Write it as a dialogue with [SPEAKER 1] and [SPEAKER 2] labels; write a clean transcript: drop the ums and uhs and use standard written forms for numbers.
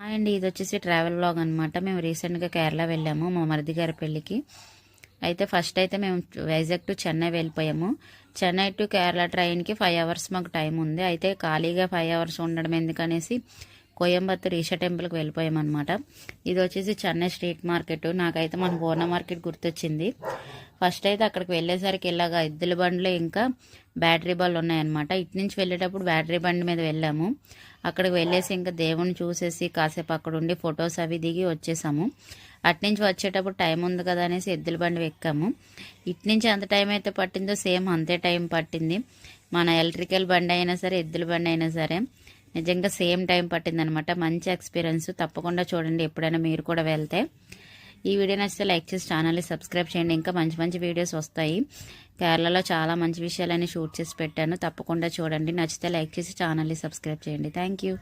[SPEAKER 1] And ఇది వచ్చేసి travel vlog అనమాట. మేము రీసెంట్గా కేరళ వెళ్ళాము మా మరిది గారి పెళ్ళికి. అయితే ఫస్ట్ అయితే మేము వైజాగ్ టు చెన్నై వెళ్ళిపోయాము. చెన్నై టు కేరళ ట్రైన్కి 5 అవర్స్ మాకు టైం ఉంది. అయితే ఖాళీగా 5 అవర్స్ ఉండడం ఎందుకనేసి కోయంబత్తూర్ ఈషా టెంపుల్కి వెళ్ళిపోయామన్నమాట. ఇది వచ్చేసి చెన్నై స్ట్రీట్ మార్కెట్. నాకైతే మన బోర్న మార్కెట్ గుర్తొచ్చింది. ఫస్ట్ అయితే అక్కడికి వెళ్ళేసరికి ఇలాగా ఎద్దుల బండ్లు ఇంకా బ్యాటరీ బండ్లు ఉన్నాయన్నమాట. ఇటు నుంచి వెళ్ళేటప్పుడు బ్యాటరీ బండి మీద వెళ్ళాము. అక్కడికి వెళ్ళేసి ఇంకా దేవుని చూసేసి కాసేపు అక్కడ ఉండి ఫొటోస్ అవి దిగి వచ్చేసాము. అట్నుంచి వచ్చేటప్పుడు టైం ఉంది కదా అనేసి ఎద్దుల బండి ఎక్కాము. ఇటు నుంచి ఎంత టైం అయితే పట్టిందో సేమ్ అంతే టైం పట్టింది. మన ఎలక్ట్రికల్ బండి అయినా సరే ఎద్దుల బండి అయినా సరే నిజంగా సేమ్ టైం పట్టిందనమాట. మంచి ఎక్స్పీరియన్స్. తప్పకుండా చూడండి ఎప్పుడైనా మీరు కూడా వెళ్తే. ఈ వీడియో నచ్చితే లైక్ చేసి ఛానల్ని సబ్స్క్రైబ్ చేయండి. ఇంకా మంచి మంచి వీడియోస్ వస్తాయి. కేరళలో చాలా మంచి విషయాలని షూట్ చేసి పెట్టాను. తప్పకుండా చూడండి. నచ్చితే లైక్ చేసి ఛానల్ని సబ్స్క్రైబ్ చేయండి. Thank you.